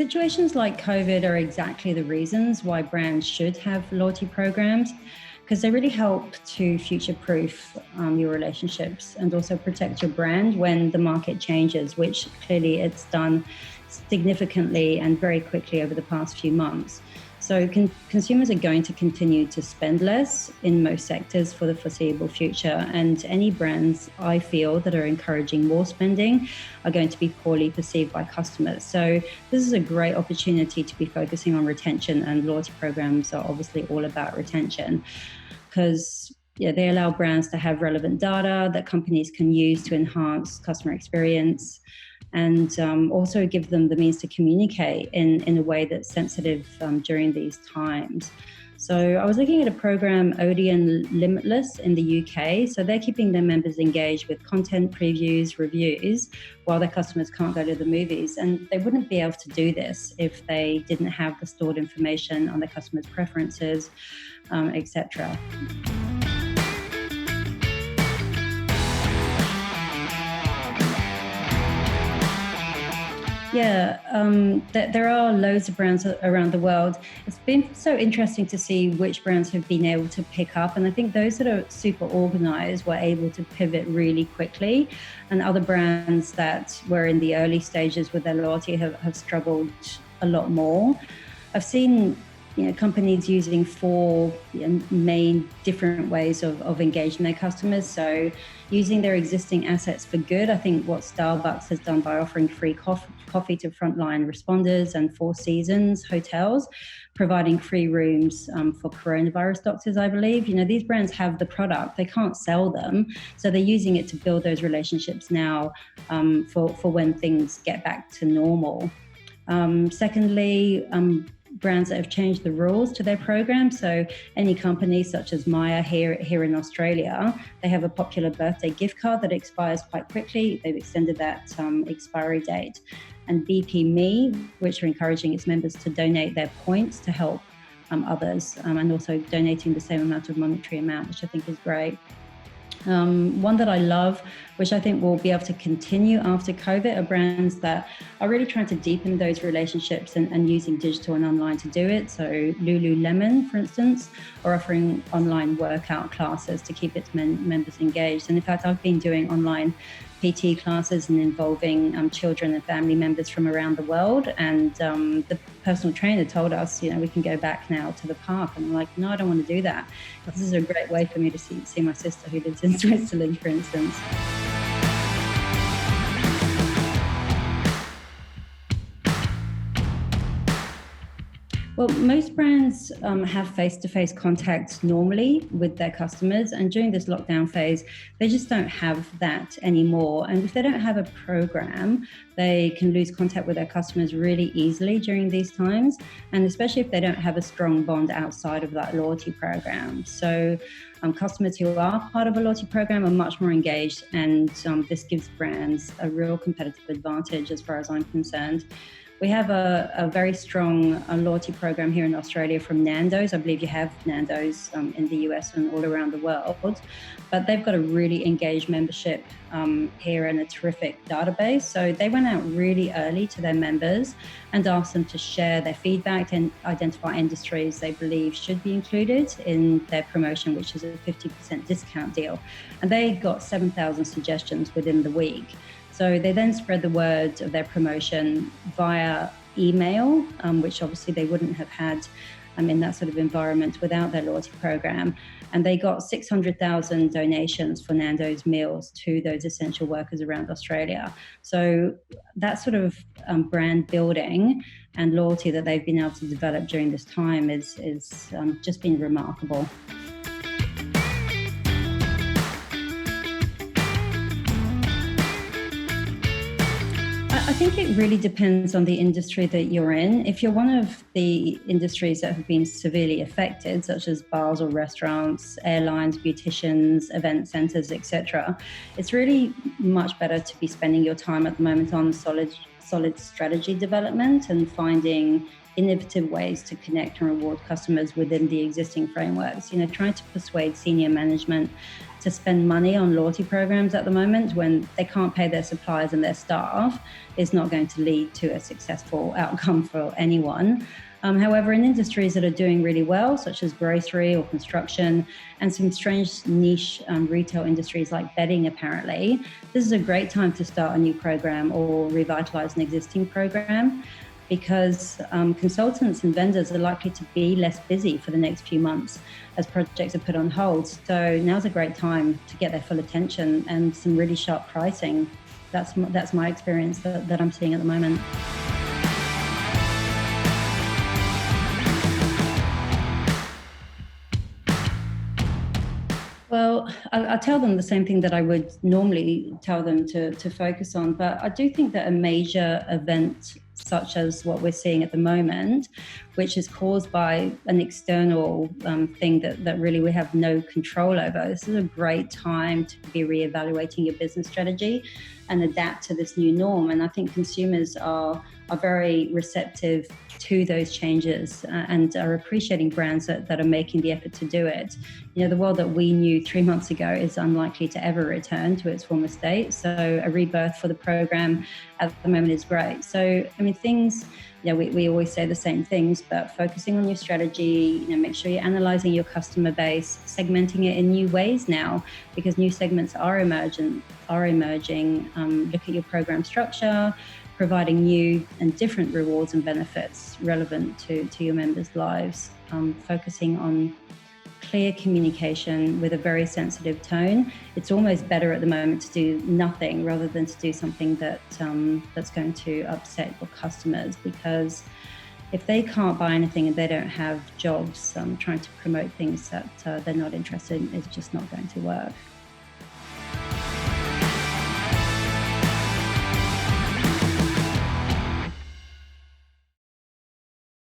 situations like COVID are exactly the reasons why brands should have loyalty programs, because they really help to future-proof your relationships and also protect your brand when the market changes, which clearly it's done significantly and very quickly over the past few months. So consumers are going to continue to spend less in most sectors for the foreseeable future, and any brands, I feel, that are encouraging more spending are going to be poorly perceived by customers. So this is a great opportunity to be focusing on retention, and loyalty programs are obviously all about retention, because they allow brands to have relevant data that companies can use to enhance customer experience, and also give them the means to communicate in a way that's sensitive during these times. So I was looking at a program, Odeon Limitless, in the UK. So they're keeping their members engaged with content, previews, reviews, while their customers can't go to the movies. And they wouldn't be able to do this if they didn't have the stored information on their customers' preferences, etc. Yeah, there are loads of brands around the world. It's been so interesting to see which brands have been able to pick up. And I think those that are super organized were able to pivot really quickly. And other brands that were in the early stages with their loyalty have struggled a lot more. I've seen companies using four main different ways of engaging their customers. So using their existing assets for good. I think what Starbucks has done by offering free coffee to frontline responders, and Four Seasons hotels providing free rooms for coronavirus doctors, I believe. These brands have the product, they can't sell them. So they're using it to build those relationships now for when things get back to normal. Secondly, brands that have changed the rules to their program. So any companies such as Maya here in Australia, they have a popular birthday gift card that expires quite quickly. They've extended that expiry date. And BP Me, which are encouraging its members to donate their points to help others, and also donating the same amount of monetary amount, which I think is great. One that I love, which I think will be able to continue after COVID, are brands that are really trying to deepen those relationships and using digital and online to do it. So Lululemon, for instance, are offering online workout classes to keep its members engaged. And in fact, I've been doing online PT classes and involving children and family members from around the world. And the personal trainer told us, we can go back now to the park. And I'm like, no, I don't want to do that. This is a great way for me to see my sister who lives in Switzerland, for instance. Well, most brands have face-to-face contact normally with their customers, and during this lockdown phase, they just don't have that anymore. And if they don't have a program, they can lose contact with their customers really easily during these times, and especially if they don't have a strong bond outside of that loyalty program. So customers who are part of a loyalty program are much more engaged, and this gives brands a real competitive advantage as far as I'm concerned. We have a very strong loyalty program here in Australia from Nando's. I believe you have Nando's in the US and all around the world, but they've got a really engaged membership here and a terrific database. So they went out really early to their members and asked them to share their feedback and identify industries they believe should be included in their promotion, which is a 50% discount deal. And they got 7,000 suggestions within the week. So they then spread the word of their promotion via email, which obviously they wouldn't have had in that sort of environment without their loyalty program. And they got 600,000 donations for Nando's meals to those essential workers around Australia. So that sort of brand building and loyalty that they've been able to develop during this time is just been remarkable. I think it really depends on the industry that you're in. If you're one of the industries that have been severely affected, such as bars or restaurants, airlines, beauticians, event centres, etc., it's really much better to be spending your time at the moment on solid strategy development and finding innovative ways to connect and reward customers within the existing frameworks. Trying to persuade senior management to spend money on loyalty programs at the moment when they can't pay their suppliers and their staff is not going to lead to a successful outcome for anyone. However, in industries that are doing really well, such as grocery or construction, and some strange niche retail industries like bedding, apparently, this is a great time to start a new program or revitalize an existing program, because consultants and vendors are likely to be less busy for the next few months as projects are put on hold. So now's a great time to get their full attention and some really sharp pricing. That's my experience that I'm seeing at the moment. Well, I tell them the same thing that I would normally tell them to focus on, but I do think that a major event such as what we're seeing at the moment, which is caused by an external thing that really we have no control over, this is a great time to be reevaluating your business strategy and adapt to this new norm. And I think consumers are very receptive to those changes and are appreciating brands that are making the effort to do it. The world that we knew 3 months ago is unlikely to ever return to its former state. So a rebirth for the program at the moment is great. So, things, we always say the same things, but focusing on your strategy, make sure you're analyzing your customer base, segmenting it in new ways now, because new segments are emerging. Look at your program structure, providing new and different rewards and benefits relevant to your members' lives, focusing on clear communication with a very sensitive tone. It's almost better at the moment to do nothing rather than to do something that's going to upset your customers, because if they can't buy anything and they don't have jobs, trying to promote things that they're not interested in is just not going to work.